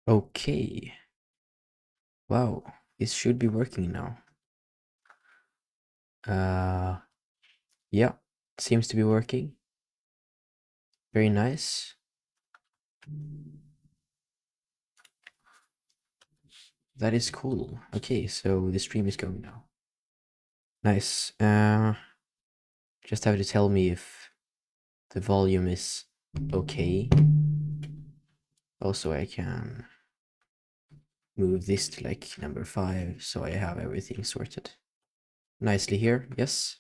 Okay. Wow, this should be working now. Uh, yeah, seems to be working. Very nice. That is cool. Okay, so the stream is going now. Nice. Just have to tell me if the volume is okay. Also, I can move this to like number 5 so I have everything sorted nicely here. Yes.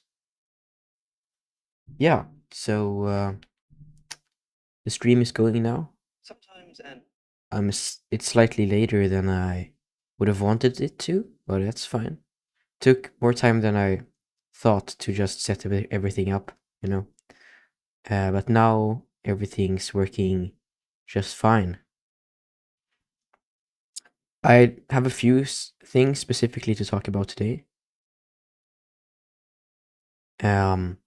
Yeah, so the stream is going now. Sometimes, and it's slightly later than I would have wanted it to, but that's fine. Took more time than I thought to just set everything up, you know. But now everything's working just fine. I have a few things specifically to talk about today. Um,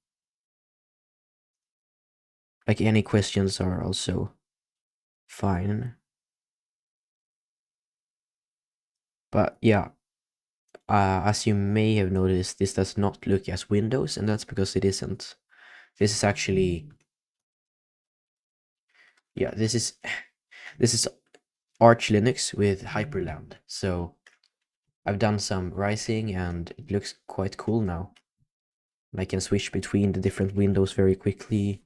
like any questions are also fine. But yeah, as you may have noticed, this does not look as Windows, and that's because it isn't. This is actually, yeah, this is this is Arch Linux with Hyperland. So I've done some rising, and it looks quite cool now. I can switch between the different windows very quickly.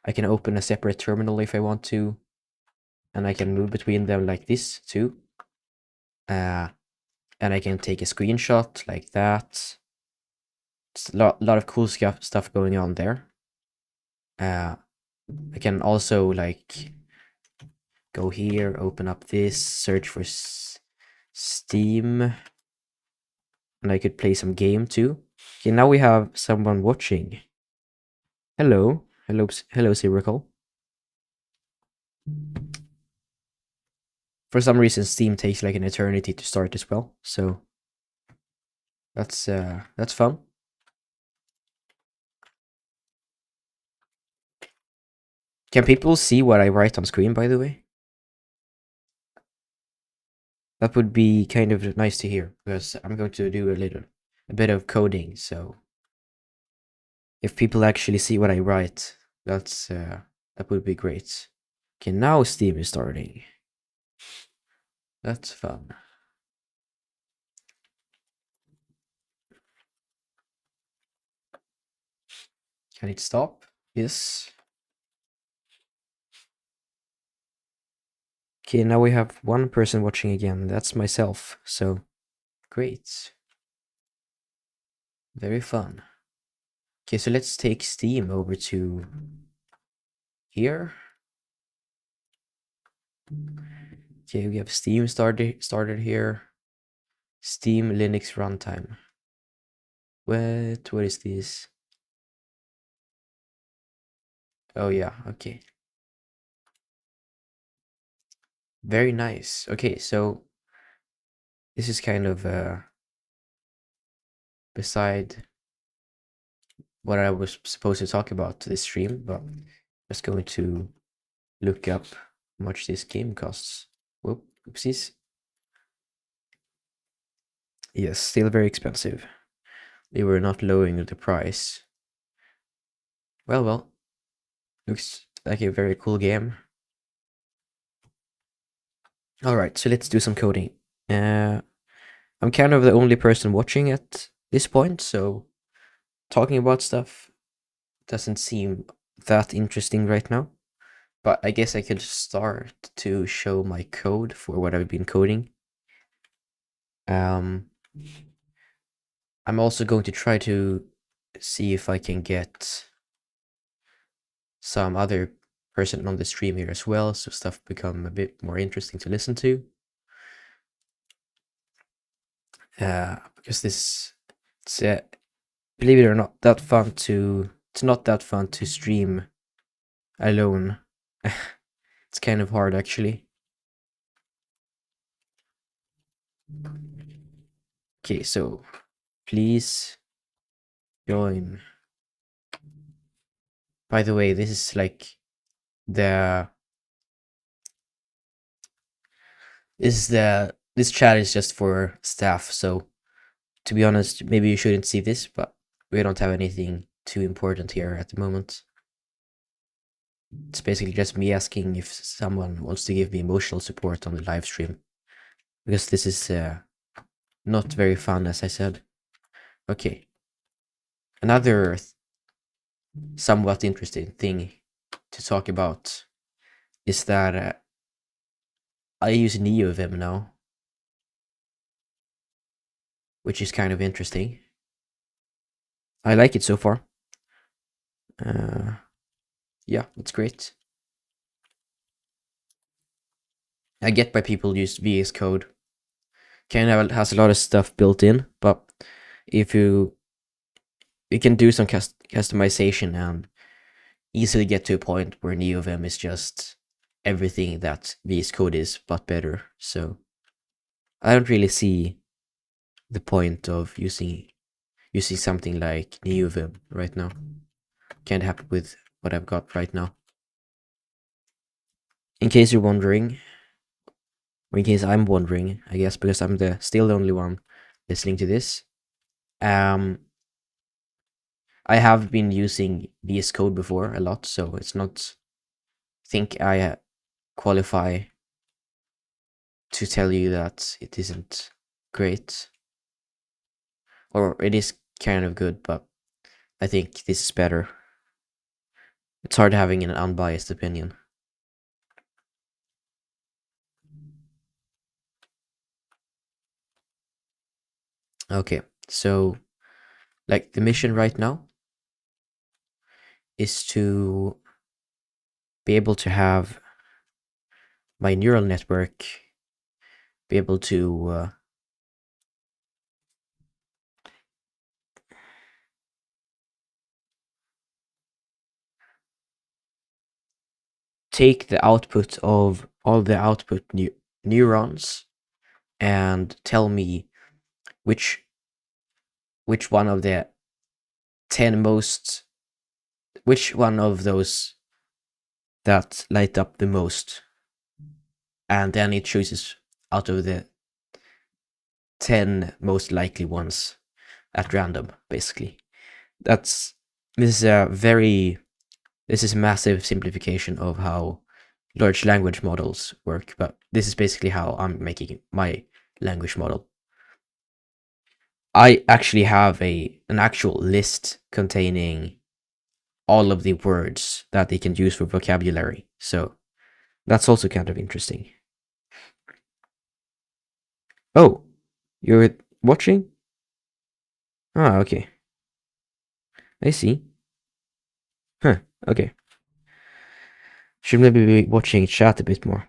I can open a separate terminal if I want to, and I can move between them like this too. And I can take a screenshot like that. It's a lot of cool stuff going on there. I can also like go here, open up this, search for Steam, and I could play some game too. Okay, now we have someone watching. Hello, hello, Ciracle. For some reason, Steam takes like an eternity to start as well, so that's fun. Can people see what I write on screen, by the way? That would be kind of nice to hear, because I'm going to do a bit of coding, so if people actually see what I write, that would be great. Okay, now Steam is starting. That's fun. Can it stop? Yes. Okay, now we have one person watching again. That's myself, so great. Very fun. Okay, so let's take Steam over to here. Okay, we have Steam started here. Steam Linux runtime. What is this? Oh yeah, okay. Very nice. Okay, so this is kind of beside what I was supposed to talk about this stream, but I'm just going to look up how much this game costs. Whoop, oopsies. Yes, still very expensive. They were not lowering the price. Well, looks like a very cool game. Alright, so let's do some coding. I'm kind of the only person watching at this point, so talking about stuff doesn't seem that interesting right now. But I guess I could start to show my code for what I've been coding. I'm also going to try to see if I can get some other person on the stream here as well, so stuff become a bit more interesting to listen to. Because it's believe it or not, it's not that fun to stream alone. It's kind of hard actually. Okay, so please join. By the way, this is like the this chat is just for staff, so to be honest, maybe you shouldn't see this, but we don't have anything too important here at the moment. It's basically just me asking if someone wants to give me emotional support on the live stream, because this is not very fun, as I said. Okay. Another somewhat interesting thing to talk about is that I use NeoVim now, which is kind of interesting. I like it so far. Yeah, it's great. I get why people use VS Code. Kind of has a lot of stuff built in, but if you can do some customization and easily get to a point where NeoVim is just everything that VS Code is, but better. So I don't really see the point of using something like NeoVim right now. Can't happy with what I've got right now. In case you're wondering, or in case I'm wondering, I guess because I'm still the only one listening to this, I have been using VS Code before a lot, so it's not. Think I qualify to tell you that it isn't great, or it is kind of good, but I think this is better. It's hard having an unbiased opinion. Okay, so like the mission right now is to be able to have my neural network be able to take the output of all the output neurons and tell me which one of the 10 most, which one of those that light up the most, and then it chooses out of the 10 most likely ones at random, basically. This is a massive simplification of how large language models work, but this is basically how I'm making my language model. I actually have an actual list containing all of the words that they can use for vocabulary, so that's also kind of interesting. Oh, you're watching? Ah, okay. I see. Huh, okay. Should maybe be watching chat a bit more.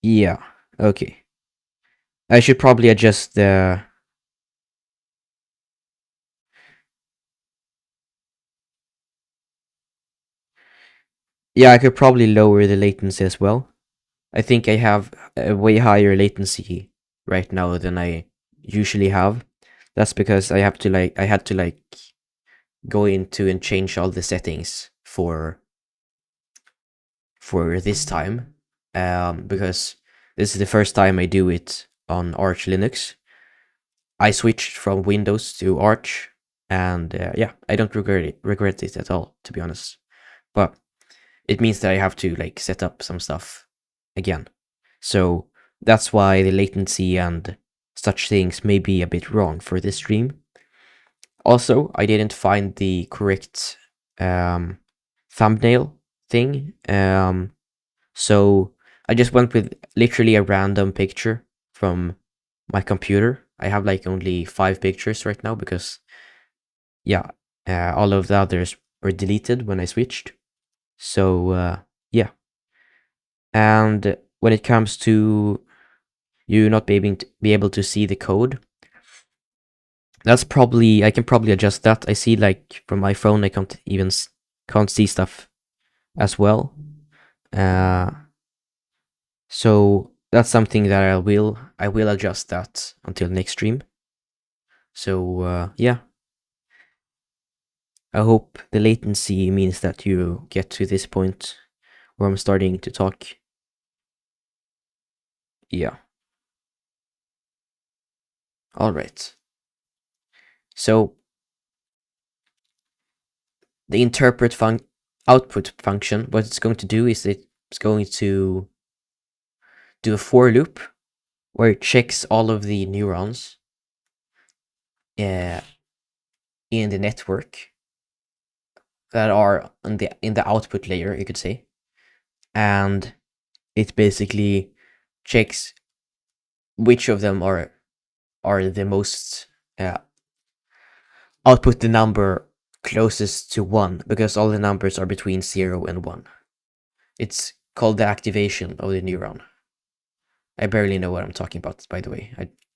Yeah, okay. I should probably adjust the... Yeah, I could probably lower the latency as well. I think I have a way higher latency right now than I usually have. That's because I had to go into and change all the settings for this time, because this is the first time I do it on Arch Linux. I switched from Windows to Arch, and yeah, I don't regret it at all, to be honest. But it means that I have to like set up some stuff again. So that's why the latency and such things may be a bit wrong for this stream. Also, I didn't find the correct thumbnail thing. So I just went with literally a random picture from my computer. I have like only 5 pictures right now because, yeah, all of the others were deleted when I switched. So, yeah. And when it comes to you not being be able to see the code, that's probably, I can probably adjust that. I see like from my phone, I can't see stuff as well. So that's something that I will adjust that until next stream. So yeah, I hope the latency means that you get to this point where I'm starting to talk. Yeah. All right. So the output function, what it's going to do is it's going to do a for loop where it checks all of the neurons uh, in the network that are in the output layer, you could say, and it basically checks which of them are the most output the number closest to 1, because all the numbers are between 0 and 1. It's called the activation of the neuron. I barely know what I'm talking about, by the way.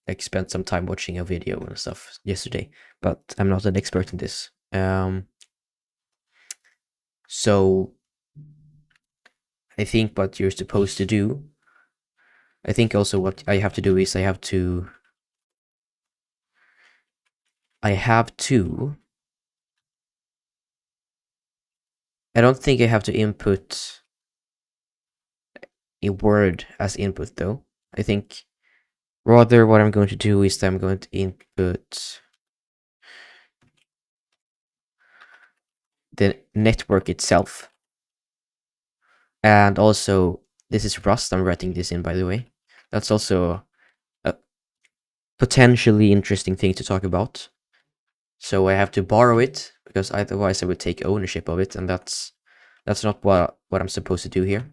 I spent some time watching a video and stuff yesterday, but I'm not an expert in this. So I think what you're supposed to do, I think also what I have to do is I have to I don't think I have to input a word as input though. I think rather what I'm going to do is that I'm going to input the network itself. And also, this is Rust, I'm writing this in, by the way. That's also a potentially interesting thing to talk about. So I have to borrow it, because otherwise I would take ownership of it, and that's not what I'm supposed to do here.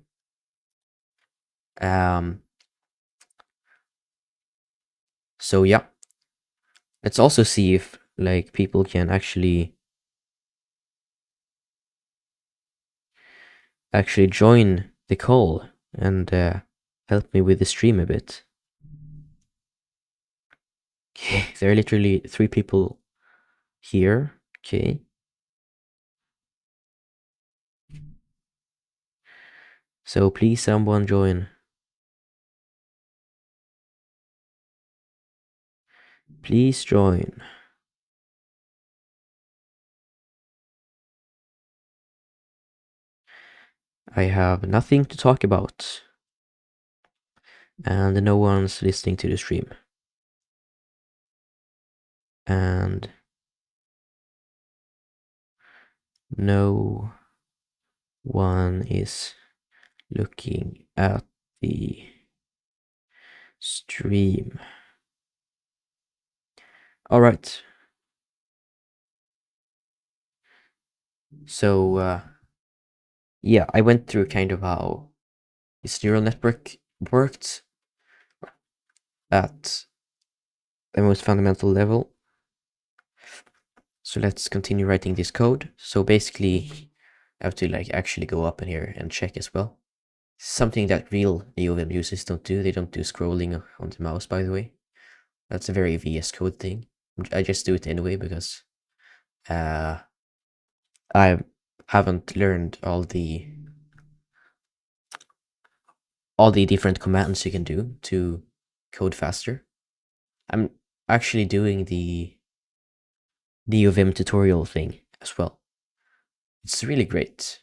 So yeah. Let's also see if like people can actually join the call and help me with the stream a bit. Okay, there are literally 3 people here. Okay. So please someone join. Please join. I have nothing to talk about. And no one's listening to the stream. And no one is looking at the stream. All right. So, yeah, I went through kind of how this neural network worked at the most fundamental level. So let's continue writing this code. So basically, I have to like actually go up in here and check as well. Something that real NeoVim users don't do. They don't do scrolling on the mouse, by the way. That's a very VS Code thing. I just do it anyway because I haven't learned all the different commands you can do to code faster. I'm actually doing the NeoVim tutorial thing as well. It's really great.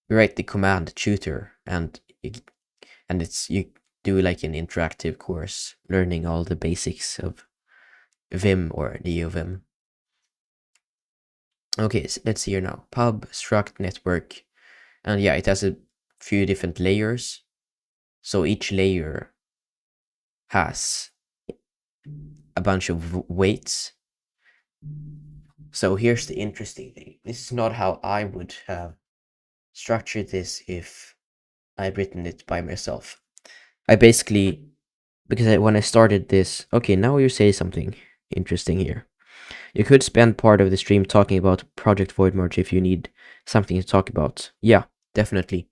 You write the command tutor and you do like an interactive course learning all the basics of Vim or NeoVim. Okay, so let's see here now. Pub, struct, network. And yeah, it has a few different layers. So each layer has a bunch of weights. So here's the interesting thing. This is not how I would have structured this if I'd written it by myself. I basically, because when I started this, okay, now you say something interesting here. You could spend part of the stream talking about Project Void Merge if you need something to talk about. Yeah, definitely.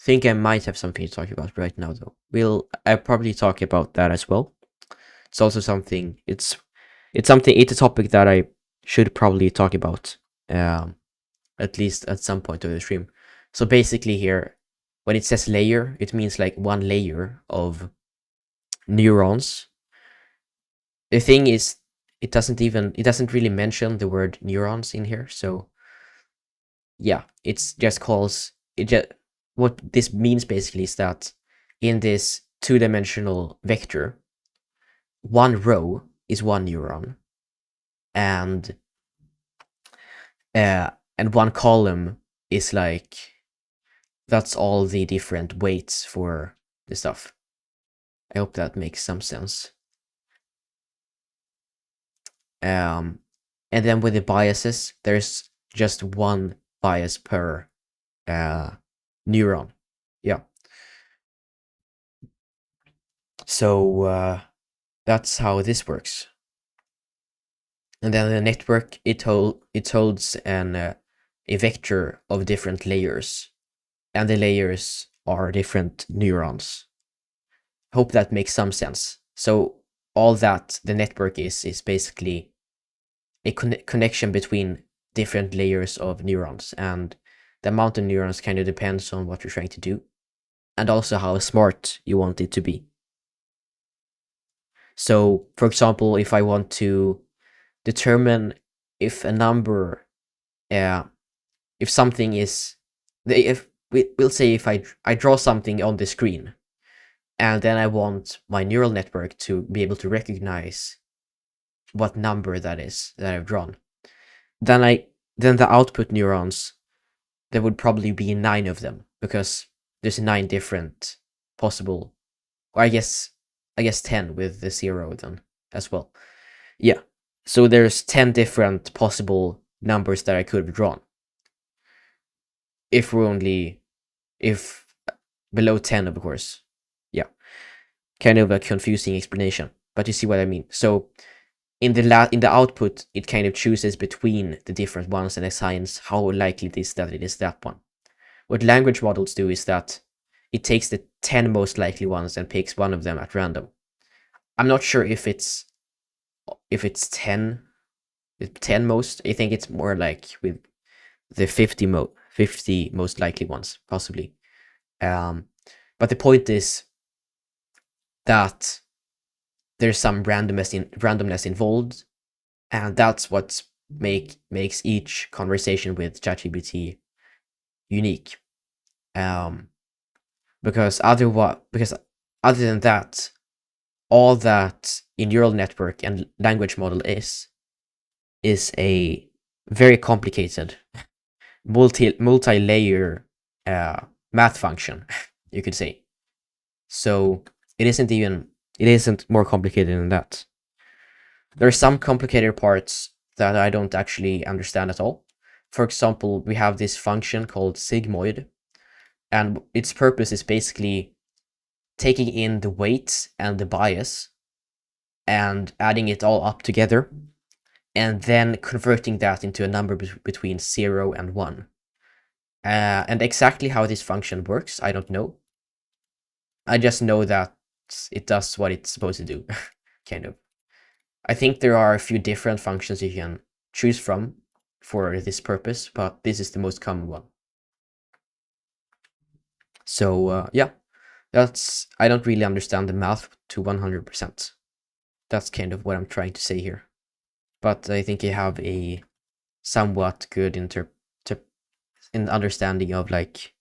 Think I might have something to talk about right now, though. I'll probably talk about that as well. It's also something. It's a topic that I should probably talk about, at least at some point of the stream. So basically, here, when it says layer, it means like one layer of neurons. The thing is, it doesn't really mention the word neurons in here, so yeah, it's just calls it just what this means basically is that in this two-dimensional vector, one row is one neuron, and uh, and one column is like that's all the different weights for the stuff. I hope that makes some sense. Um, and then with the biases, there's just one bias per uh, neuron. Yeah. So that's how this works. And then the network it holds an a vector of different layers, and the layers are different neurons. Hope that makes some sense. So all that the network is basically a connection between different layers of neurons, and the amount of neurons kind of depends on what you're trying to do, and also how smart you want it to be. So, for example, if I want to determine if a number, uh, if something is, if we'll say if I draw something on the screen, and then I want my neural network to be able to recognize what number that is that I've drawn, then then the output neurons, there would probably be 9 of them, because there's 9 different possible, or I guess 10 with the 0 then as well. Yeah. So there's 10 different possible numbers that I could have drawn. If we're only if below 10, of course. Yeah. Kind of a confusing explanation, but you see what I mean. So in the output, it kind of chooses between the different ones and assigns how likely it is that it is that one. What language models do is that it takes the 10 most likely ones and picks one of them at random. I'm not sure if it's 10 most. I think it's more like with the 50 most likely ones, possibly. Um, but the point is that there's some randomness involved, and that's what makes each conversation with ChatGPT unique. Um, because other than that, all that a neural network and language model is a very complicated multi-layer math function, you could say. So it isn't more complicated than that. There are some complicated parts that I don't actually understand at all. For example, we have this function called sigmoid, and its purpose is basically taking in the weight and the bias and adding it all up together, and then converting that into a number between 0 and 1. And exactly how this function works, I don't know. I just know that it does what it's supposed to do, kind of. I think there are a few different functions you can choose from for this purpose, but this is the most common one. So yeah, I don't really understand the math to 100%. That's kind of what I'm trying to say here. But I think I have a somewhat good understanding of like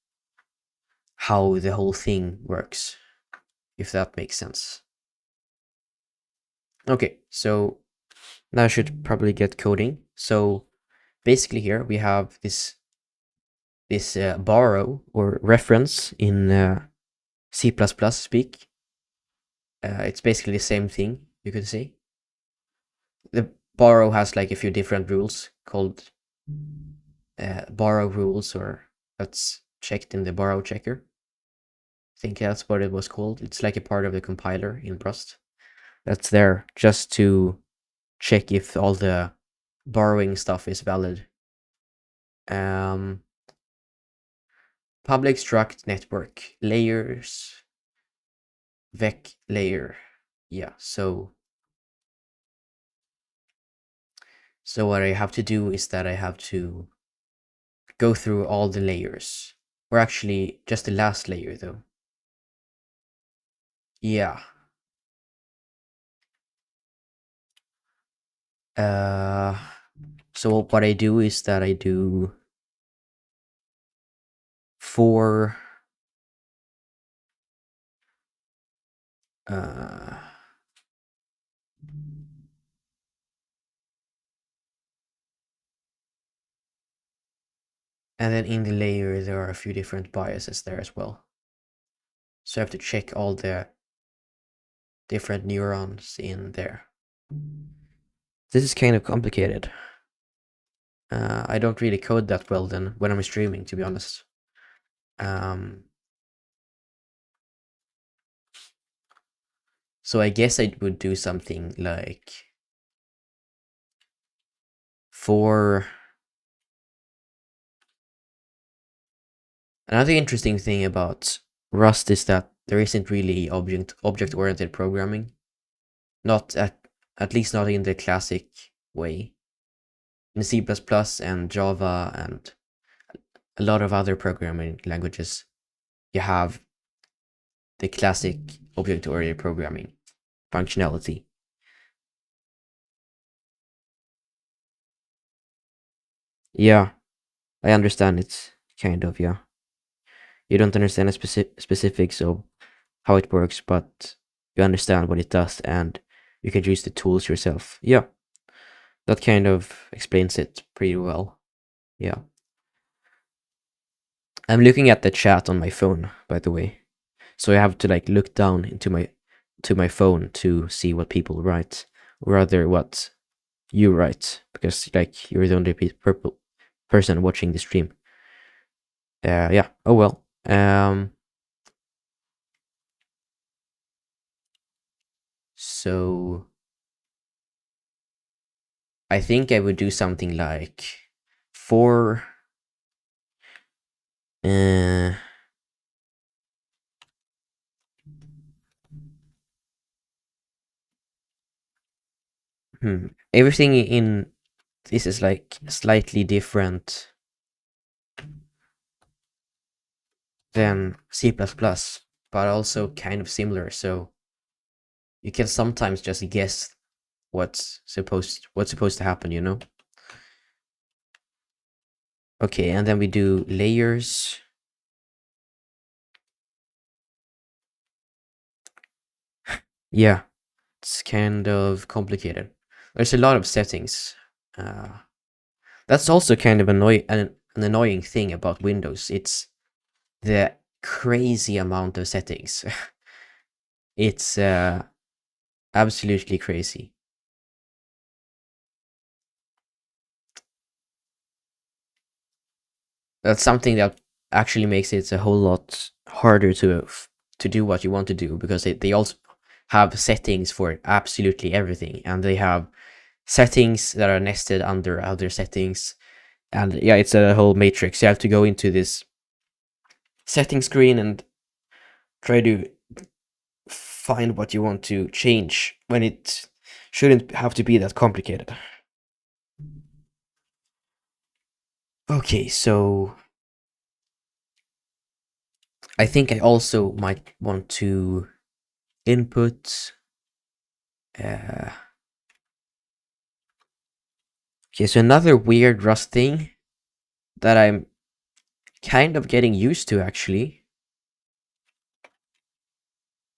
how the whole thing works, if that makes sense. Okay, so now I should probably get coding. So basically here we have this borrow or reference in C++ speak. It's basically the same thing, you could say. The borrow has like a few different rules called borrow rules, or that's checked in the borrow checker. I think that's what it was called. It's like a part of the compiler in Rust. That's there just to check if all the borrowing stuff is valid. Public struct network layers vec layer. Yeah, so what I have to do is that I have to go through all the layers, or actually just the last layer though. Yeah. Uh, so what I do is that I do for uh, and then in the layer there are a few different biases there as well. So I have to check all the different neurons in there. This is kind of complicated. I don't really code that well then when I'm streaming, to be honest. So I guess I would do something like for another interesting thing about Rust is that there isn't really object-oriented programming. Not at least not in the classic way. In C++ and Java and a lot of other programming languages, you have the classic object-oriented programming functionality. Yeah, I understand it's kind of, yeah. You don't understand the specifics of how it works, but you understand what it does and you can use the tools yourself. Yeah, that kind of explains it pretty well. Yeah. I'm looking at the chat on my phone, by the way. So I have to like look down into my phone to see what people write, or rather what you write, because like you're the only person watching the stream. Yeah. Oh well. So I think I would do something like for everything in this is like slightly different than C++, but also kind of similar. So you can sometimes just guess what's supposed to happen, you know? Okay, and then we do layers. Yeah, it's kind of complicated. There's a lot of settings. That's also kind of an annoying thing about Windows. It's the crazy amount of settings. It's absolutely crazy. That's something that actually makes it a whole lot harder to do what you want to do, because they also have settings for absolutely everything, and they have settings that are nested under other settings, and yeah, it's a whole matrix. You have to go into this setting screen and try to find what you want to change when it shouldn't have to be that complicated. Okay, so I think I also might want to input okay, so another weird Rust thing that I'm kind of getting used to actually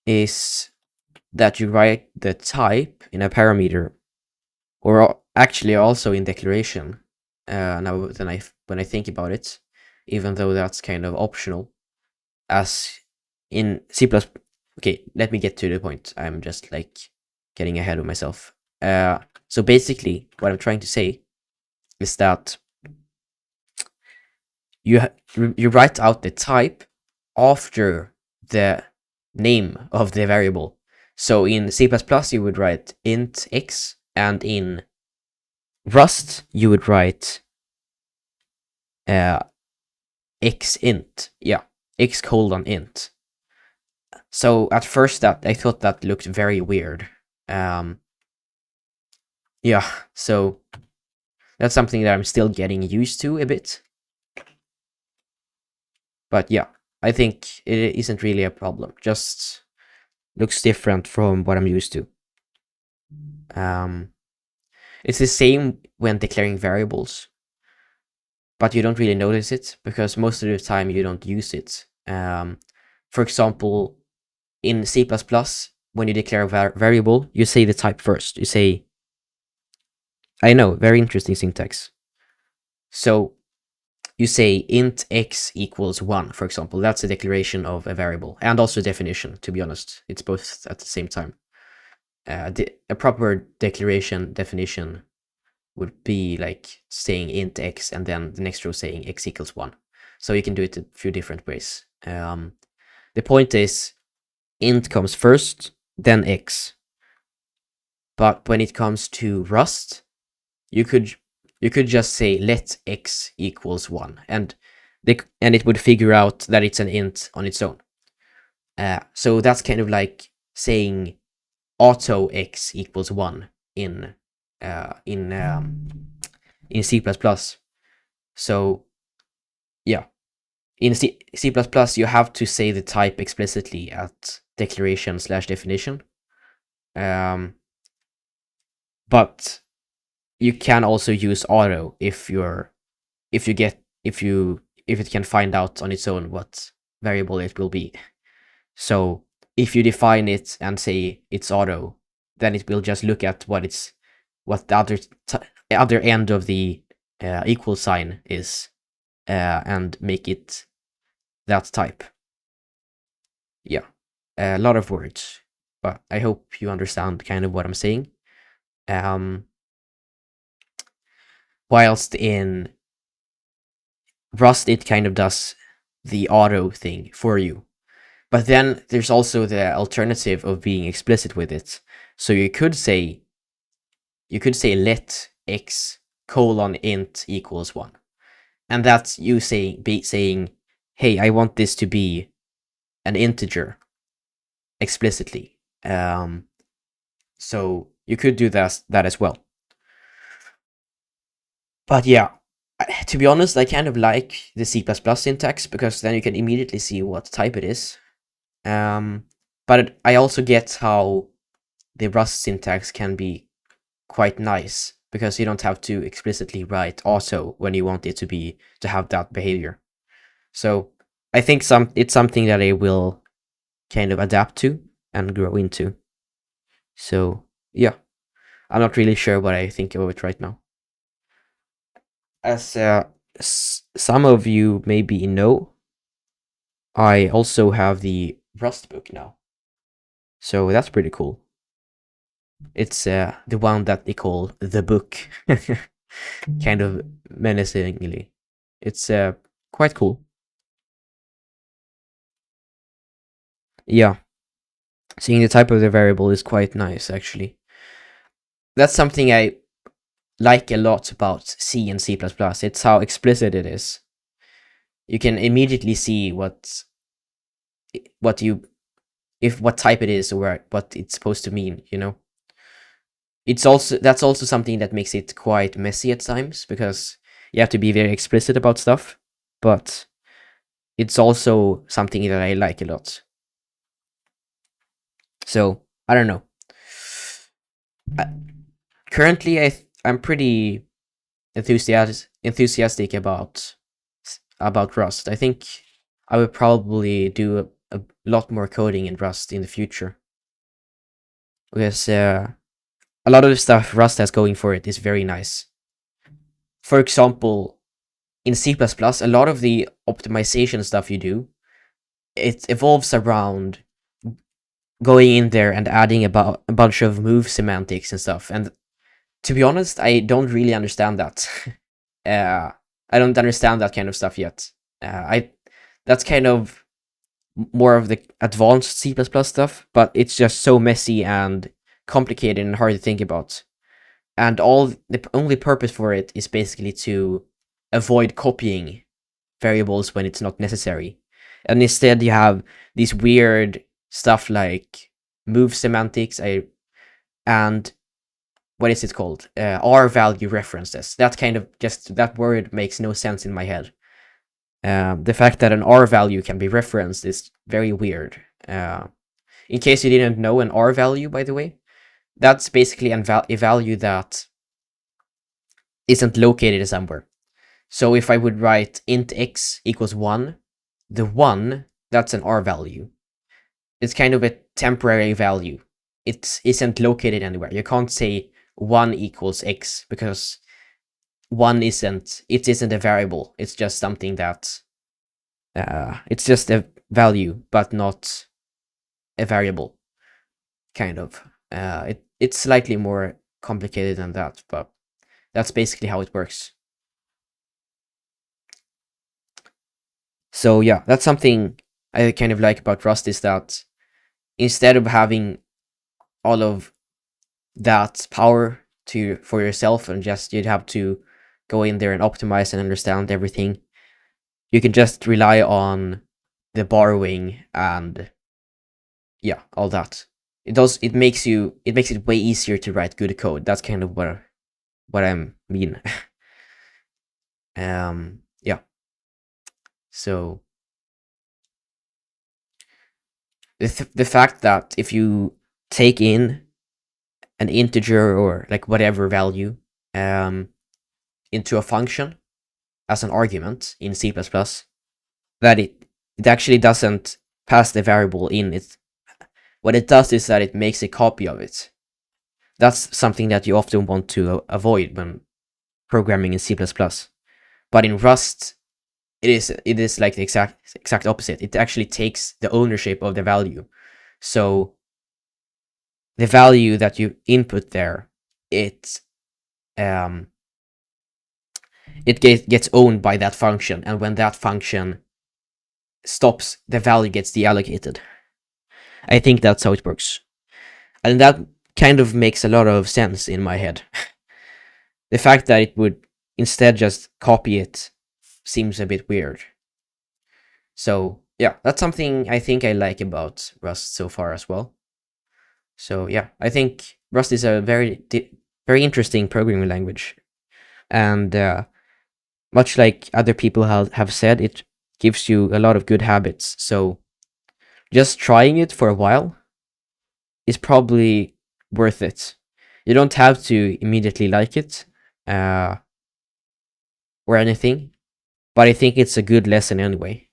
is that you write the type in a parameter, or actually also in declaration. Now when I think about it, even though that's kind of optional, as in C++. Okay, let me get to the point. I'm just like getting ahead of myself. So basically, what I'm trying to say is that you write out the type after the name of the variable. So in C++, you would write int x, and in Rust, you would write x int. Yeah, x colon int. So at first I thought that looked very weird. Yeah, so that's something that I'm still getting used to a bit. But yeah, I think it isn't really a problem. Just looks different from what I'm used to. It's the same when declaring variables. but you don't really notice it because most of the time you don't use it. For example, in C++, when you declare a variable, you say the type first. You say, I know, very interesting syntax. So you say int x equals 1, for example. That's a declaration of a variable, and also a definition, to be honest. It's both at the same time. A proper definition would be like saying int x and then the next row saying x equals 1. So you can do it a few different ways. The point is, int comes first, then x. But when it comes to Rust, you could just say let x equals 1, and it would figure out that it's an int on its own. So that's kind of like saying auto x equals 1 in C++. So yeah, in C++, you have to say the type explicitly at declaration/definition. But you can also use auto if it can find out on its own what variable it will be. So if you define it and say it's auto, then it will just look at what the other end of the equal sign is, and make it that type. Yeah, a lot of words, but I hope you understand kind of what I'm saying. Whilst in Rust, it kind of does the auto thing for you. But then there's also the alternative of being explicit with it. So you could say let x int equals 1. And that's you saying, hey, I want this to be an integer explicitly. So you could do that as well. But yeah, to be honest, I kind of like the C++ syntax because then you can immediately see what type it is. But I also get how the Rust syntax can be quite nice because you don't have to explicitly write auto when you want it to have that behavior. So I think it's something that I will kind of adapt to and grow into. So yeah, I'm not really sure what I think of it right now. As some of you maybe know, I also have the Rust book now. So that's pretty cool. It's the one that they call the book, kind of menacingly. It's quite cool. Yeah, seeing the type of the variable is quite nice, actually. That's something I like a lot about C and C++. It's how explicit it is. You can immediately see what type it is or what it's supposed to mean, you know? That's also something that makes it quite messy at times because you have to be very explicit about stuff, but it's also something that I like a lot. So I don't know. Currently, I'm pretty enthusiastic about Rust. I think I would probably do a lot more coding in Rust in the future because a lot of the stuff Rust has going for it is very nice. For example, in C++, a lot of the optimization stuff you do, it evolves around going in there and adding about a bunch of move semantics and stuff. And to be honest, I don't really understand that. I don't understand that kind of stuff yet. That's kind of more of the advanced C++ stuff, but it's just so messy and complicated and hard to think about. And the only purpose for it is basically to avoid copying variables when it's not necessary. And instead you have these weird stuff like move semantics and what is it called? R value references. That kind of that word makes no sense in my head. The fact that an R value can be referenced is very weird. In case you didn't know, an R value, by the way, that's basically a value that isn't located somewhere. So if I would write int x equals 1, the 1, that's an R value. It's kind of a temporary value. It isn't located anywhere. You can't say 1 equals x because 1 isn't a variable. It's just something that it's just a value, but not a variable, kind of. It's slightly more complicated than that, but that's basically how it works. So yeah, that's something I kind of like about Rust, is that instead of having all of that power for yourself and just you'd have to go in there and optimize and understand everything, you can just rely on the borrowing and yeah, all that. It makes it way easier to write good code. That's kind of what I mean. Yeah. So the fact that if you take in an integer or like whatever value into a function as an argument in C++, that it actually doesn't pass the variable in. What it does is that it makes a copy of it. That's something that you often want to avoid when programming in C++. But in Rust, it is like the exact opposite. It actually takes the ownership of the value. So the value that you input there, it gets owned by that function, and when that function stops, the value gets deallocated. I think that's how it works. And that kind of makes a lot of sense in my head. The fact that it would instead just copy it seems a bit weird. So yeah, that's something I think I like about Rust so far as well. So yeah, I think Rust is a very interesting programming language, and much like other people have said, it gives you a lot of good habits. So just trying it for a while is probably worth it. You don't have to immediately like it or anything, but I think it's a good lesson anyway.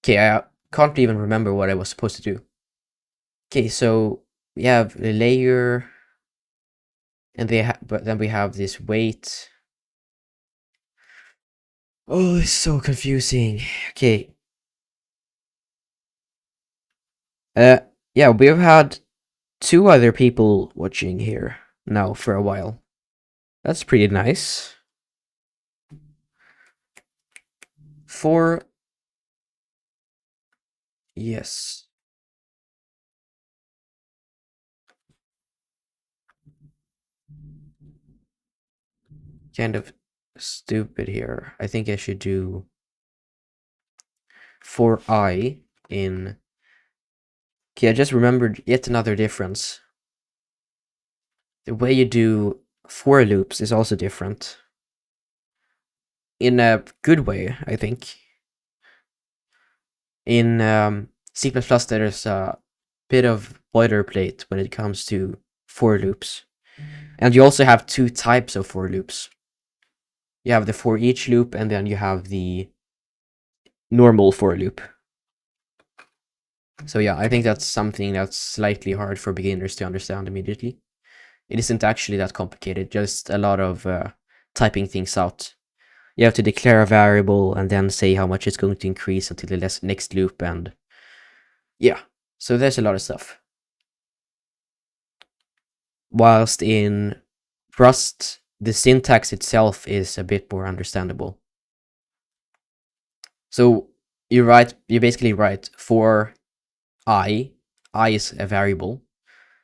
Okay, I can't even remember what I was supposed to do. Okay, so we have a layer, and but then we have this weight. Oh, it's so confusing. Okay. Yeah, we've had 2 other people watching here now for a while. That's pretty nice. 4. Yes. Kind of stupid here. I think I should do 4i in... Okay, I just remembered yet another difference. The way you do for loops is also different. In a good way, I think. In C++, there's a bit of boilerplate when it comes to for loops. And you also have 2 types of for loops. You have the for each loop, and then you have the normal for loop. So yeah, I think that's something that's slightly hard for beginners to understand immediately. It isn't actually that complicated, just a lot of typing things out. You have to declare a variable and then say how much it's going to increase until the next loop, and yeah, so there's a lot of stuff. Whilst in Rust, the syntax itself is a bit more understandable. So you basically write for I is a variable.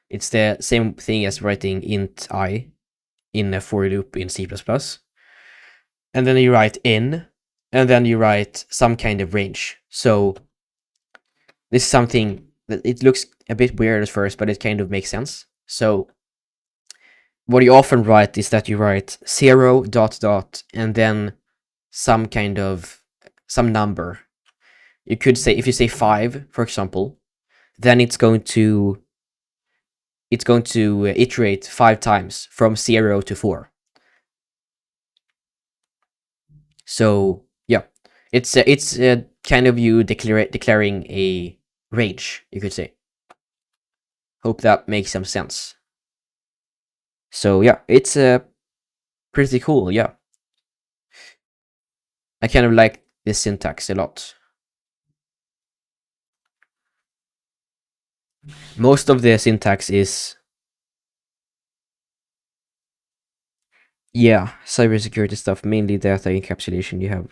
It's the same thing as writing int I in a for loop in C++. And then you write in, and then you write some kind of range. So this is something that it looks a bit weird at first, but it kind of makes sense. So what you often write is that you write 0 ... and then some number. You could say, if you say 5, for example, then it's going to iterate 5 times from 0 to 4. So yeah, it's kind of you declaring a rage, you could say. Hope that makes some sense. So yeah, it's pretty cool. Yeah, I kind of like this syntax a lot. Most of the syntax is, yeah, cybersecurity stuff, mainly data encapsulation. You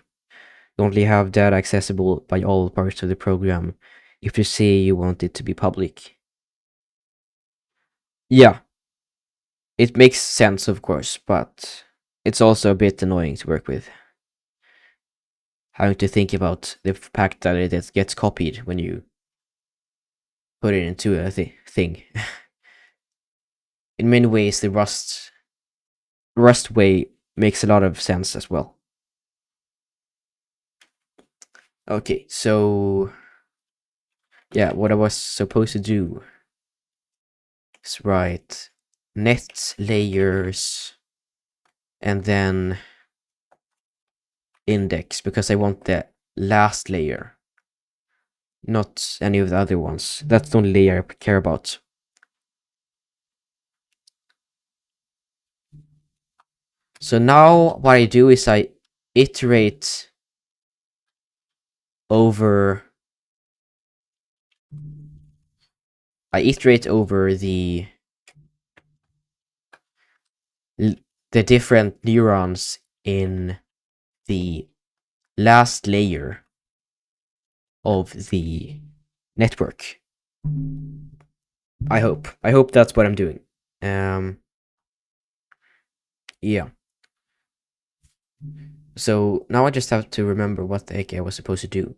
only have data accessible by all parts of the program if you say you want it to be public. Yeah, it makes sense, of course, but it's also a bit annoying to work with. Having to think about the fact that it gets copied when you put it into a thing. In many ways, the Rust way makes a lot of sense as well. Okay, so yeah, what I was supposed to do is write net layers and then index, because I want the last layer, not any of the other ones. That's the only layer I care about. So now what I do is I iterate over the the different neurons in the last layer of the network. I hope that's what I'm doing. Yeah. So now I just have to remember what the heck I was supposed to do.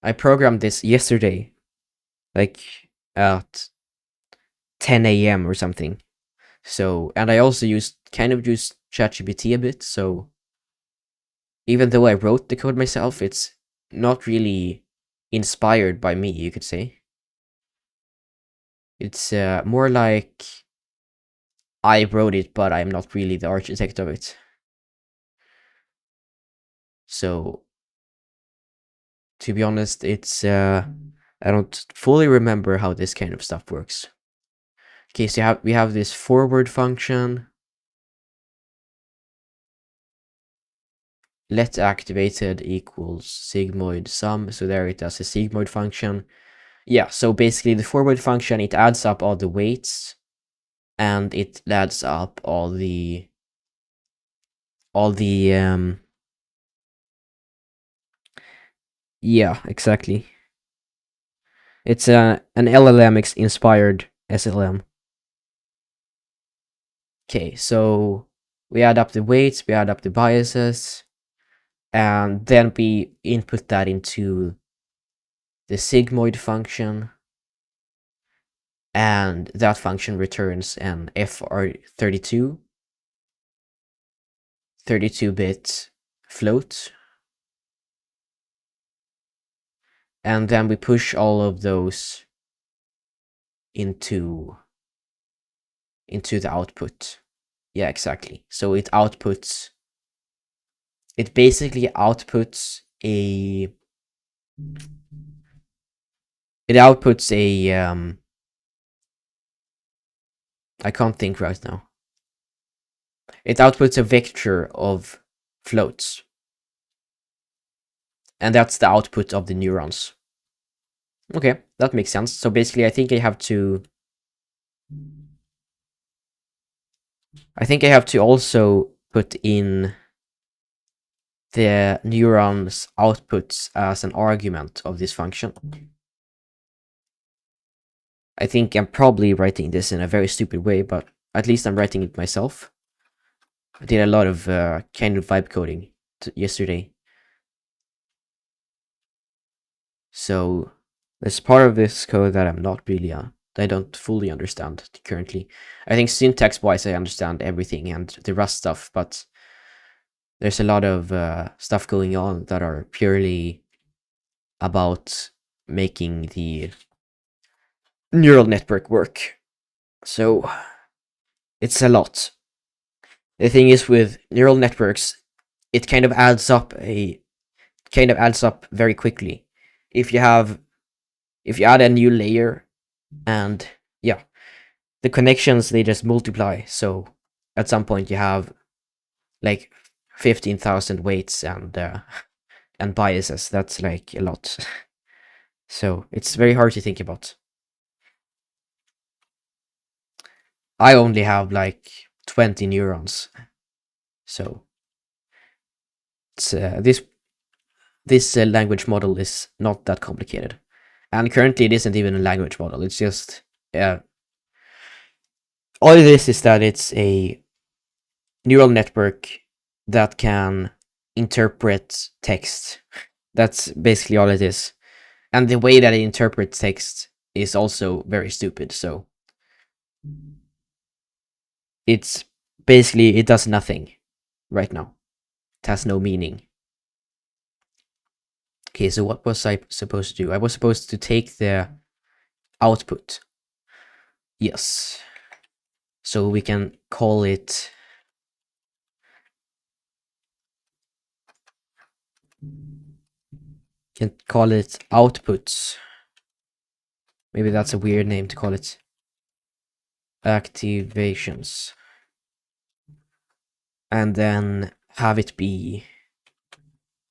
I programmed this yesterday, like at 10 a.m. or something. So, and I also used ChatGPT a bit. So, even though I wrote the code myself, it's not really inspired by me, you could say. It's more like I wrote it, but I'm not really the architect of it. So, to be honest, it's I don't fully remember how this kind of stuff works. Okay, so we have this forward function. Let activated equals sigmoid sum. So there it does a sigmoid function. Yeah, so basically the forward function, it adds up all the weights and it adds up all the yeah, exactly. It's an LLM inspired SLM. Okay, so we add up the weights, we add up the biases, and then we input that into the sigmoid function, and that function returns an FR32 32-bit float, and then we push all of those into the output. Yeah, exactly. So it basically outputs a I can't think right now. It outputs a vector of floats, and that's the output of the neurons. Okay, that makes sense. So basically, I think I have to also put in the neuron's outputs as an argument of this function. I think I'm probably writing this in a very stupid way, but at least I'm writing it myself. I did a lot of kind of vibe coding yesterday. So there's part of this code that I'm not really I don't fully understand currently. I think syntax-wise I understand everything and the Rust stuff, but there's a lot of stuff going on that are purely about making the neural network work. So It's a lot. The thing is with neural networks, it kind of adds up very quickly. If you add a new layer, and yeah, the connections, they just multiply. So at some point you have like 15,000 weights and biases. That's like a lot. So it's very hard to think about. I only have like 20 neurons. So it's, this language model is not that complicated. And currently it isn't even a language model. It's just all it is that it's a neural network that can interpret text. That's basically all it is. And the way that it interprets text is also very stupid. So it's basically, it does nothing right now. It has no meaning. Okay, so what was I supposed to do? I was supposed to take the output. Yes. So we can call it outputs. Maybe that's a weird name to call it. Activations. And then have it be,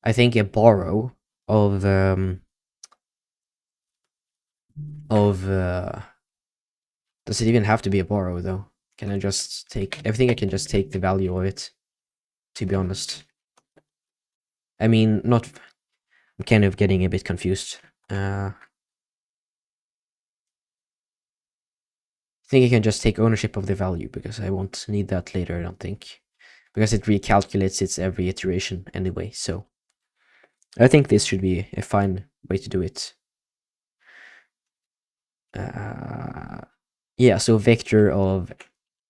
I think, a borrow of does it even have to be a borrow though? Can I just take, I think I can just take the value of it, to be honest. I mean, not, I'm kind of getting a bit confused. I think I can just take ownership of the value, because I won't need that later, I don't think. Because it recalculates its every iteration anyway, so I think this should be a fine way to do it. Yeah, so vector of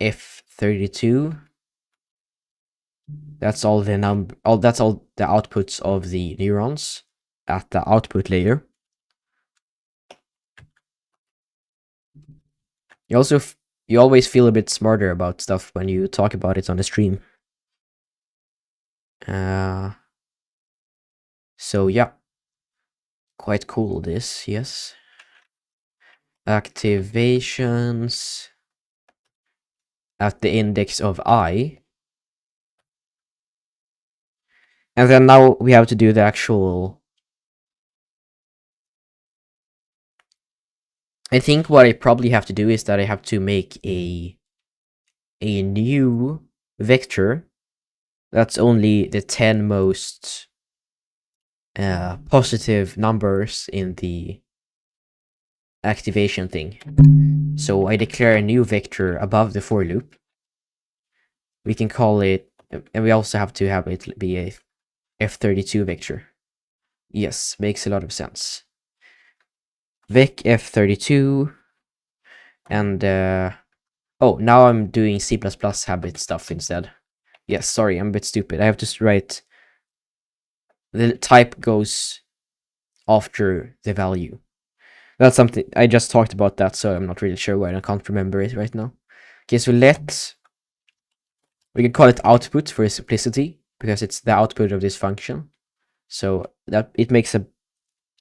f32. That's all the that's all the outputs of the neurons at the output layer. You always feel a bit smarter about stuff when you talk about it on the stream. So yeah, quite cool this, yes. Activations at the index of I. And then now we have to do the actual, I think what I probably have to do is that I have to make a new vector that's only the 10 most positive numbers in the activation thing. So I declare a new vector above the for loop. We can call it, and we also have to have it be a f32 vector. Yes, makes a lot of sense. Vec f32, and oh, now I'm doing C++ habit stuff instead. Yes, sorry, I'm a bit stupid. I have to write, the type goes after the value. That's something, I just talked about that, so I'm not really sure why I can't remember it right now. Okay, so we can call it output for simplicity, because it's the output of this function. So that it makes at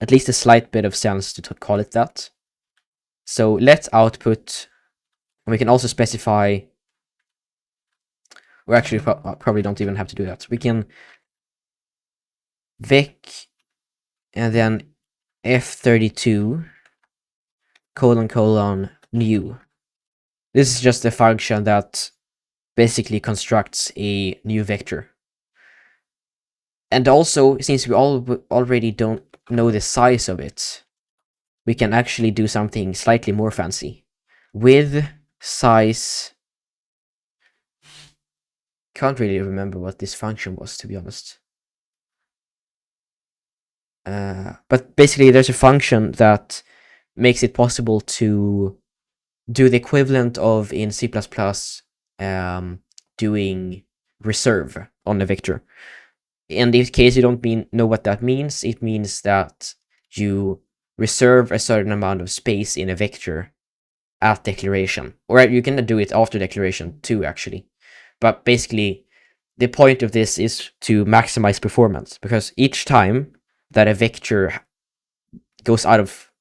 least a slight bit of sense to call it that. So let output, and we can also specify, or actually probably don't even have to do that. We can vec and then f32 : new. This is just a function that basically constructs a new vector. And also, since we already don't know the size of it, we can actually do something slightly more fancy. With size, can't really remember what this function was, to be honest. But basically, there's a function that makes it possible to do the equivalent of in C++, doing reserve on a vector. In this case, you don't know what that means. It means that you reserve a certain amount of space in a vector at declaration, or you can do it after declaration too, actually. But basically, the point of this is to maximize performance, because each time that a vector goes out of,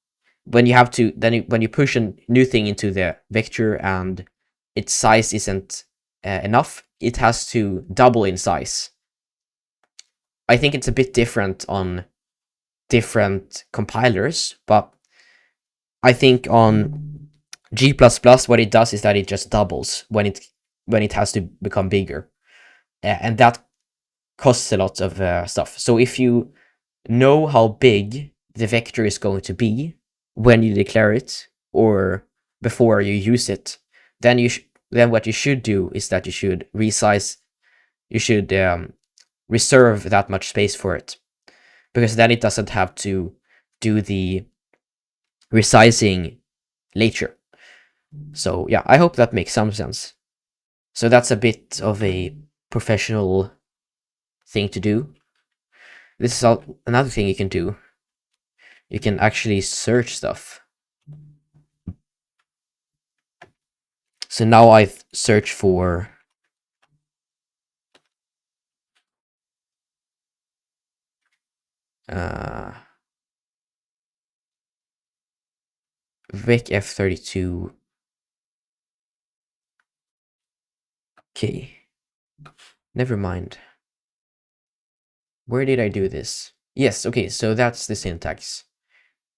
when you have to, then when you push a new thing into the vector and its size isn't enough, it has to double in size. I think it's a bit different on different compilers, but I think on G++, what it does is that it just doubles when it has to become bigger, and that costs a lot of stuff. So if you know how big the vector is going to be when you declare it or before you use it, then then what you should do is that you should resize. You should reserve that much space for it, because then it doesn't have to do the resizing later. So yeah, I hope that makes some sense. So that's a bit of a professional thing to do. This is another thing you can do. You can actually search stuff. So now I've searched for Vic F32. Okay. Never mind. Where did I do this? Yes, okay, so that's the syntax.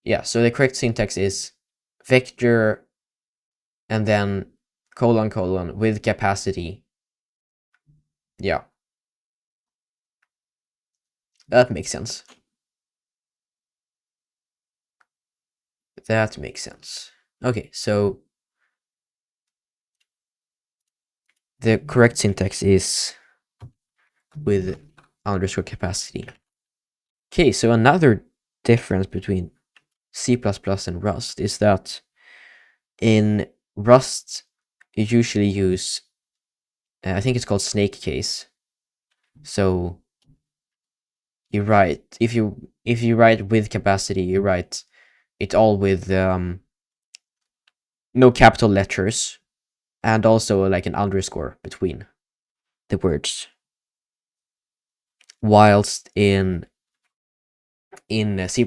Yeah, so the correct syntax is vector and then colon colon with capacity. Yeah. That makes sense. That makes sense. Okay, so the correct syntax is with underscore capacity. Okay, so another difference between C++ and Rust is that in Rust, you usually use, I think it's called snake case. So you write, if you write with capacity, you write it all with no capital letters, and also like an underscore between the words. Whilst in C++,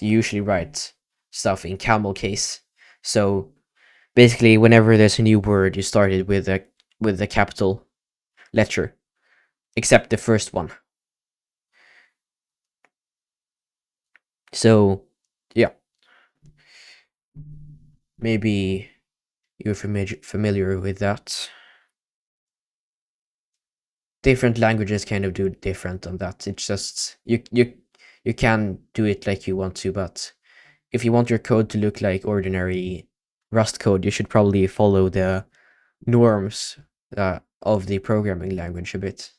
you usually write stuff in camel case. So basically, whenever there's a new word, you start it with a capital letter, except the first one. So yeah, maybe you're familiar with that. Different languages kind of do different on that. It's just you can do it like you want to, but if you want your code to look like ordinary Rust code, you should probably follow the norms of the programming language a bit.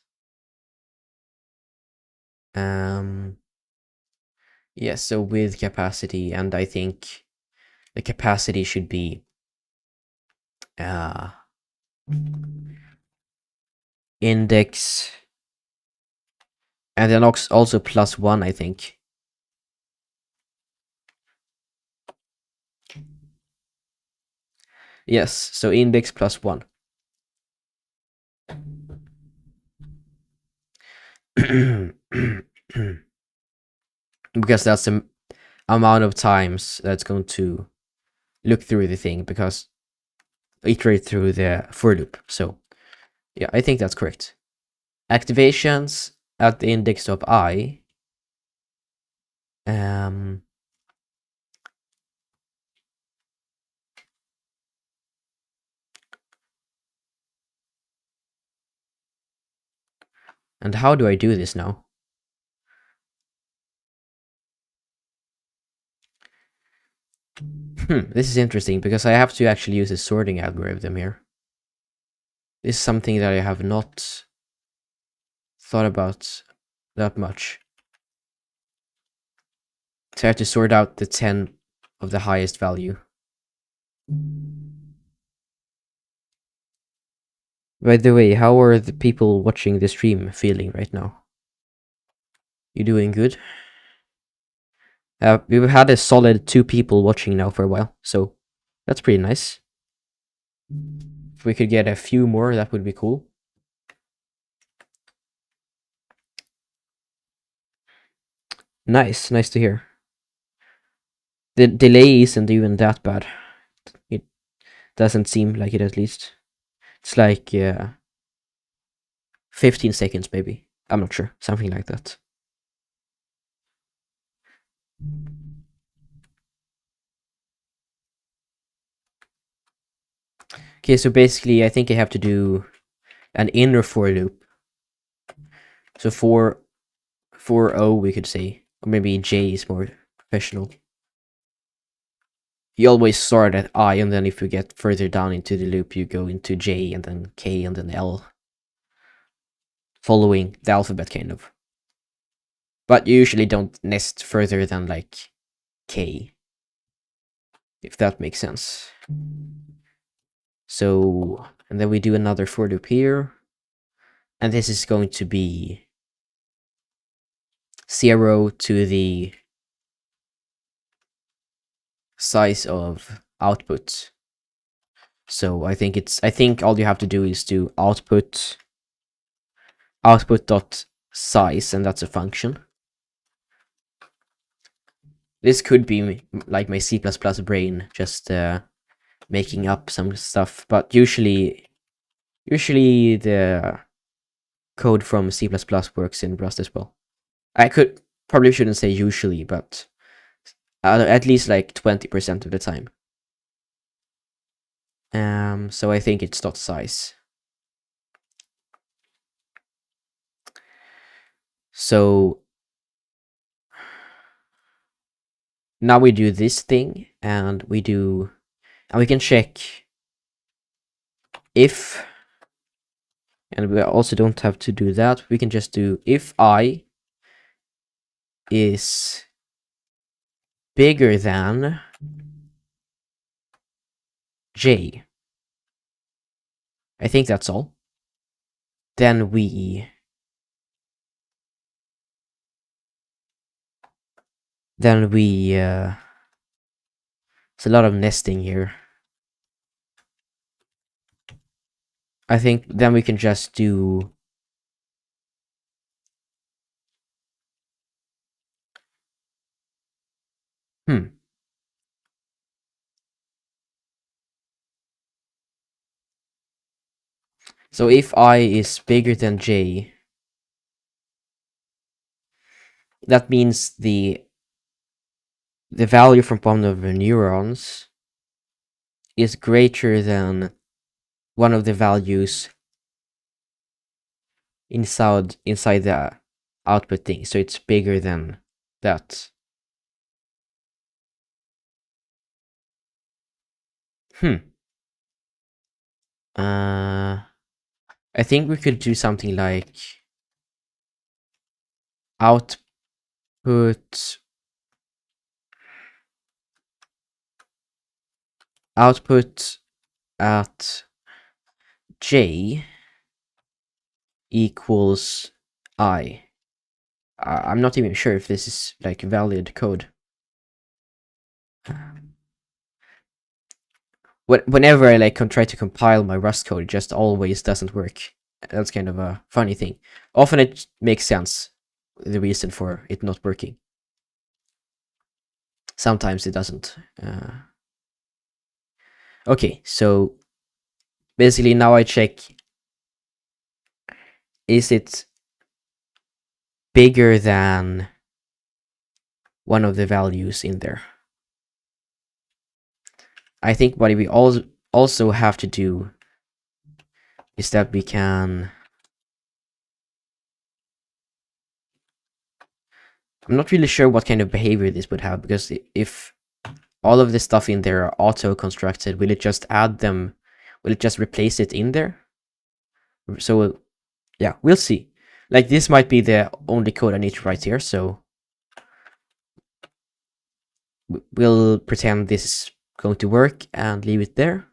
Yes, so with capacity, and I think the capacity should be index, and then also +1, I think. Yes, so index +1. Because that's the amount of times that's going to look through the thing, because iterate through the for loop. So yeah, I think that's correct. Activations at the index of I. And how do I do this now? This is interesting, because I have to actually use a sorting algorithm here. This is something that I have not thought about that much. So I have to sort out the 10 of the highest value. By the way, how are the people watching the stream feeling right now? You doing good? We've had a solid 2 people watching now for a while, so that's pretty nice. If we could get a few more, that would be cool. Nice, nice to hear. The delay isn't even that bad. It doesn't seem like it, at least. It's like 15 seconds maybe. I'm not sure. Something like that. Okay, so basically I think I have to do an inner for loop. So for O we could say. Or maybe J is more professional. You always start at I, and then if you get further down into the loop, you go into J, and then K, and then L. Following the alphabet, kind of. But you usually don't nest further than, like, K. If that makes sense. So, and then we do another for loop here. And this is going to be 0 to the size of output. So I think all you have to do is do output dot size, and that's a function. This could be like my C++ brain, just making up some stuff, but usually the code from C++ works in Rust as well. I probably shouldn't say usually, but at least like 20% of the time. So I think it's dot size. So now we do this thing, and we can check if, and we also don't have to do that. We can just do if I is bigger than J. I think that's all. Then it's a lot of nesting here. I think then we can just do So if I is bigger than J, that means the value from one of the neurons is greater than one of the values inside the output thing. So it's bigger than that. I think we could do something like output at J equals I. I'm not even sure if this is like valid code. Whenever I like try to compile my Rust code, it just always doesn't work. That's kind of a funny thing. Often it makes sense, the reason for it not working. Sometimes it doesn't. Okay, so basically now I check, is it bigger than one of the values in there? I think what we also have to do is that we can... I'm not really sure what kind of behavior this would have, because if all of the stuff in there are auto-constructed, will it just add them? Will it just replace it in there? So, yeah, we'll see. Like, this might be the only code I need to write here, so we'll pretend this is going to work and leave it there.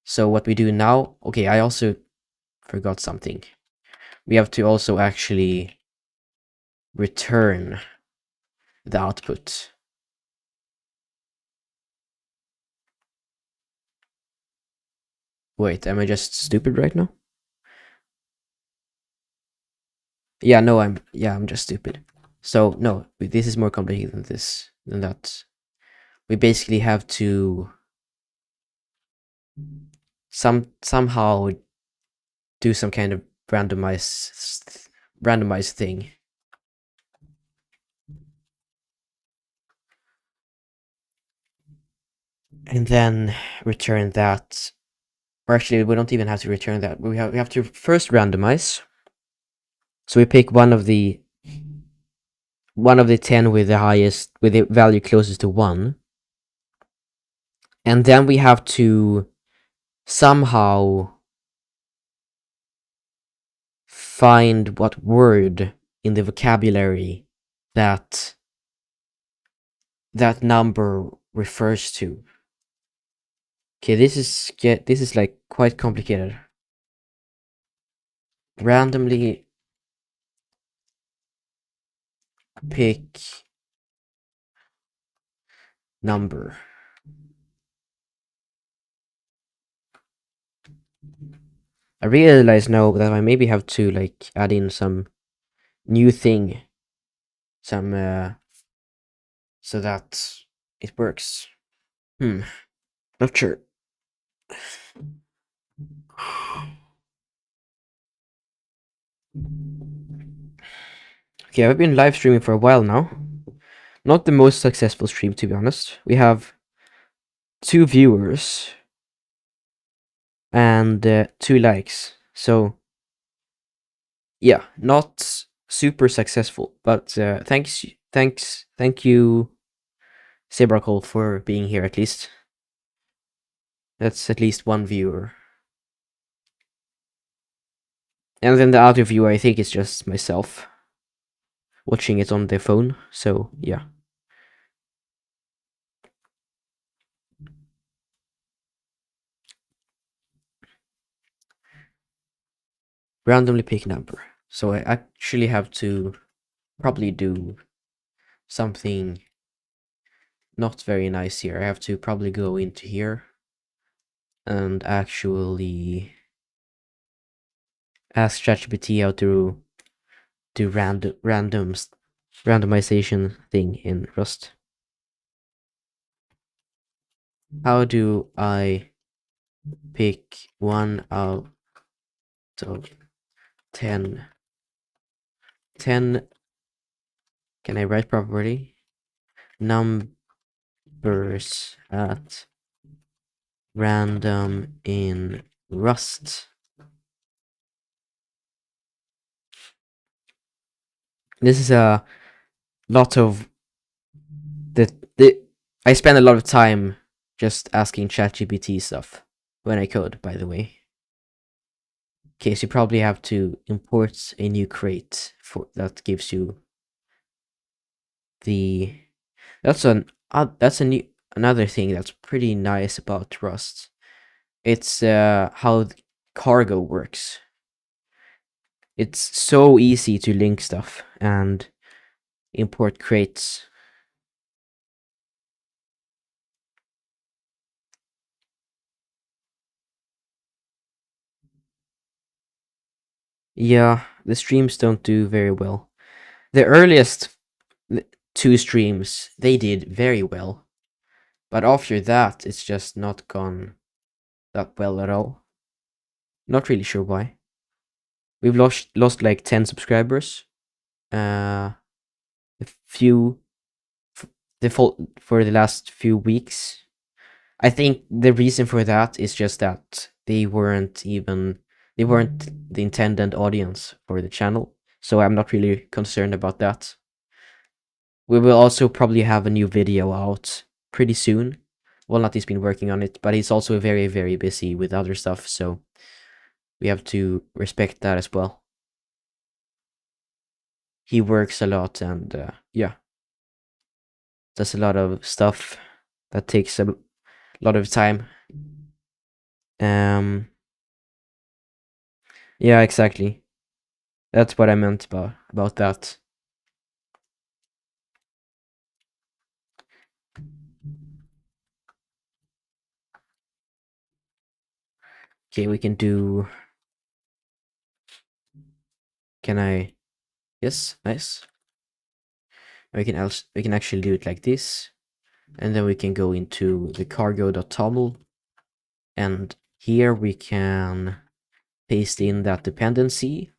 So what we do now... Okay, I also forgot something. We have to also actually return the output. Wait, am I just stupid right now? Yeah, no, I'm just stupid. So no, this is more complicated than that. We basically have to somehow do some kind of randomized thing. And then return that. Or actually, we don't even have to return that. We have to first randomize. So we pick one of the 10 with the value closest to 1. And then we have to somehow find what word in the vocabulary that that number refers to. Okay, this is like quite complicated. Randomly pick number. I realize now that I maybe have to like add in some new thing, some so that it works. Not sure. Okay, I've been live streaming for a while now. Not the most successful stream, to be honest. We have 2 viewers and 2 likes. So yeah, not super successful, but thank you, Zebracol, for being here at least. That's at least 1 viewer. And then the other viewer, I think, is just myself watching it on the phone. So yeah. Randomly pick number. So I actually have to probably do something not very nice here. I have to probably go into here and actually ask ChatGPT how to do randomization thing in Rust. How do I pick 1 out of 10? 10. Can I write properly? Numbers at random in Rust. This is a lot of the I spend a lot of time just asking ChatGPT stuff when I code, by the way. Okay, so you probably have to import a new crate for that gives you the that's a new another thing that's pretty nice about Rust. It's how cargo works. It's so easy to link stuff and import crates. Yeah, the streams don't do very well. The earliest 2 streams, they did very well. But after that, it's just not gone that well at all. Not really sure why. We've lost like 10 subscribers. A few for the last few weeks. I think the reason for that is just that they weren't the intended audience for the channel. So I'm not really concerned about that. We will also probably have a new video out pretty soon. Walnut been working on it, but he's also very, very busy with other stuff, so we have to respect that as well. He works a lot and yeah, does a lot of stuff that takes a lot of time. Yeah, exactly. That's what I meant about that. Okay, we can do... Can I... Yes, nice. We can actually do it like this. And then we can go into the cargo.toml. And here we can paste in that dependency.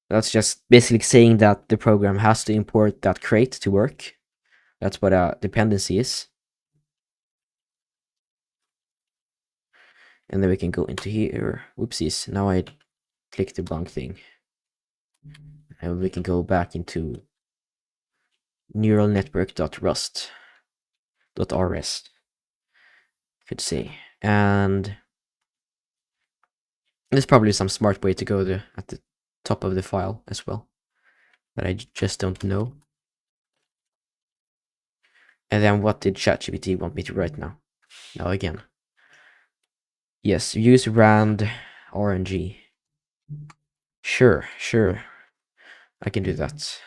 That's just basically saying that the program has to import that crate to work. That's what a dependency is. And then we can go into here. Whoopsies, now I clicked the wrong thing. And we can go back into neural network.rust.rs, could say. And there's probably some smart way to go there at the top of the file as well, that I just don't know. And then what did ChatGPT want me to write now? Now again. Yes, use rand RNG. Sure, I can do that.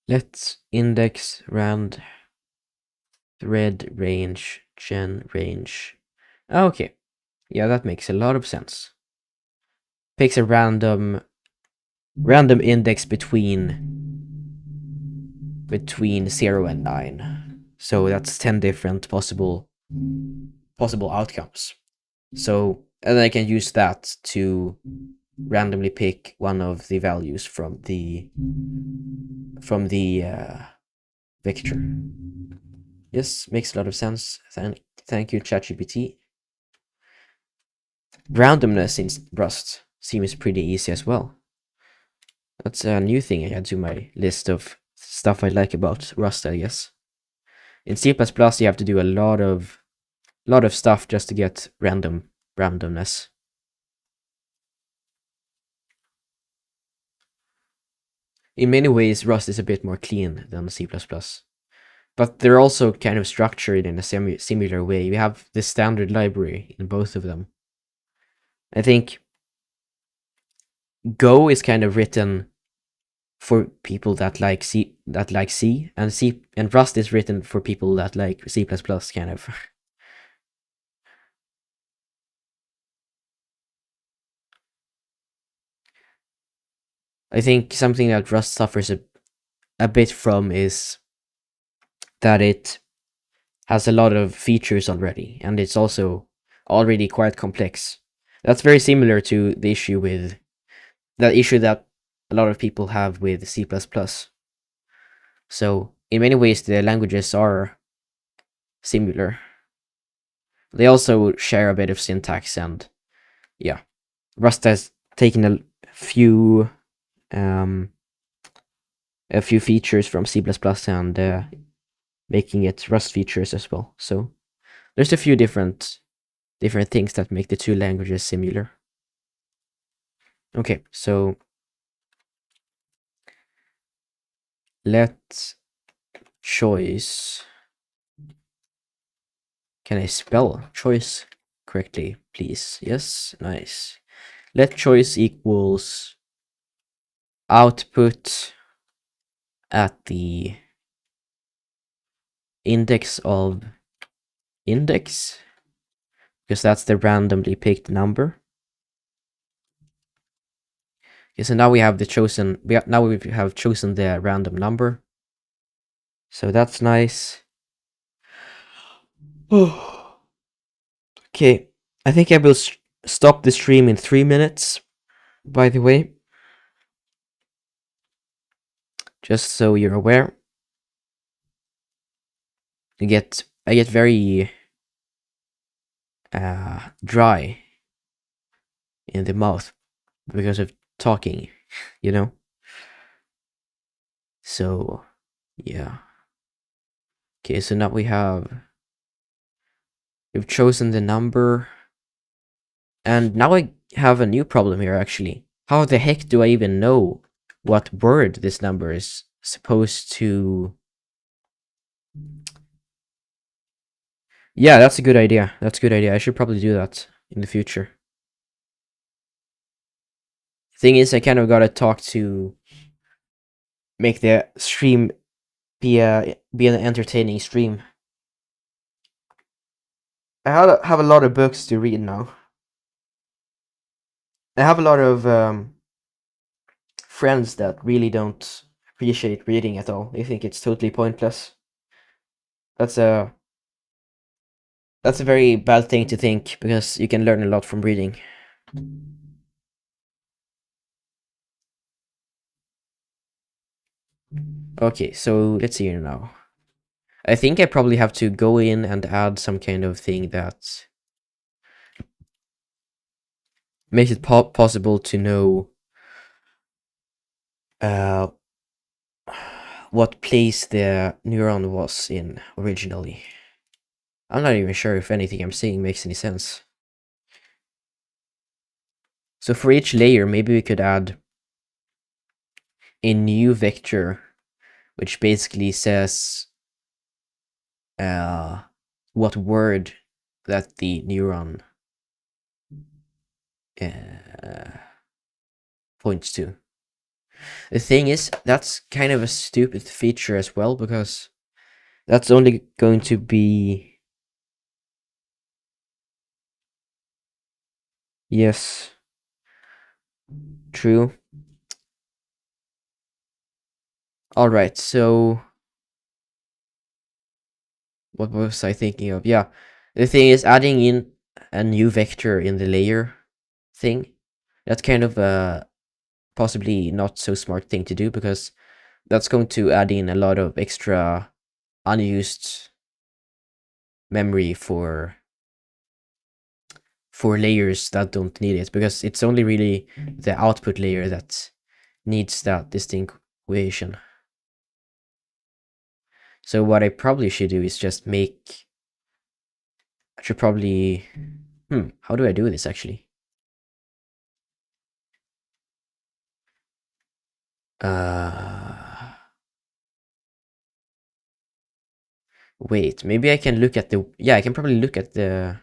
Let's index rand thread range gen range. Okay, yeah, that makes a lot of sense. Picks a random index between 0 and 9. So that's 10 different possible outcomes. So, and I can use that to randomly pick one of the values from the vector. Yes, makes a lot of sense. Thank you, ChatGPT. Randomness in Rust seems pretty easy as well. That's a new thing I add to my list of stuff I like about Rust, I guess. In C++, you have to do a lot of stuff just to get randomness. In many ways, Rust is a bit more clean than C++. But they're also kind of structured in a similar way. You have this standard library in both of them. I think Go is kind of written for people that like C, and Rust is written for people that like C++, kind of. I think something that Rust suffers a bit from is that it has a lot of features already, and it's also already quite complex. That's very similar to the issue that a lot of people have with C++. So in many ways, the languages are similar. They also share a bit of syntax, and yeah, Rust has taken few a few features from C++ and making it Rust features as well. So there's a few different things that make the two languages similar. Okay, so let choice. Can I spell choice correctly, please? Yes, nice. Let choice equals output at the index of index, because that's the randomly picked number. Okay, so now we have chosen the random number. So that's nice. Okay, I think I will stop the stream in 3 minutes, by the way. Just so you're aware. I get very dry in the mouth because of talking, you know? So, yeah. Okay, so now we've chosen the number. And now I have a new problem here, actually. How the heck do I even know what word this number is supposed to... Yeah, that's a good idea. I should probably do that in the future. Thing is, I kind of gotta talk to make the stream be an entertaining stream. Have a lot of books to read now. I have a lot of friends that really don't appreciate reading at all. They think it's totally pointless. That's a that's a very bad thing to think because you can learn a lot from reading. Okay, so let's see here now. I think I probably have to go in and add some kind of thing that makes it possible to know uh, what place the neuron was in originally. I'm not even sure if anything I'm saying makes any sense. So for each layer, maybe we could add a new vector, which basically says what word that the neuron points to. The thing is, that's kind of a stupid feature as well, because that's only going to be... Yes. True. Alright, so... What was I thinking of? Yeah, the thing is adding in a new vector in the layer thing. That's kind of a possibly not so smart thing to do, because that's going to add in a lot of extra unused memory for layers that don't need it, because it's only really the output layer that needs that distinguishing. So what I probably should do is just make... I should probably... how do I do this actually? Wait, maybe I can look at the... Yeah, I can probably look at the...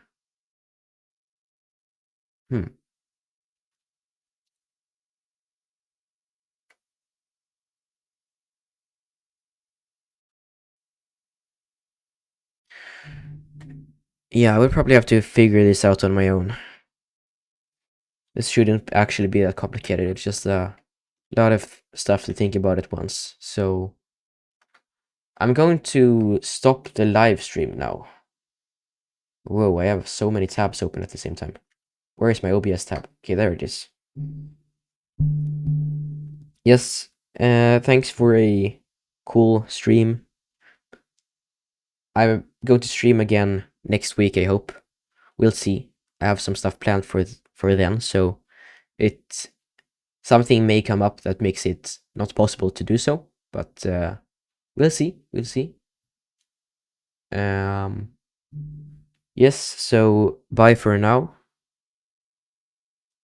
Yeah, I would probably have to figure this out on my own. This shouldn't actually be that complicated. It's just a lot of stuff to think about at once. So I'm going to stop the live stream now. Whoa, I have so many tabs open at the same time. Where is my OBS tab? Okay, there it is. Yes, thanks for a cool stream. I'm going to stream again next week, I hope. We'll see. I have some stuff planned for then, so something may come up that makes it not possible to do so, but we'll see. We'll see. Yes, so bye for now.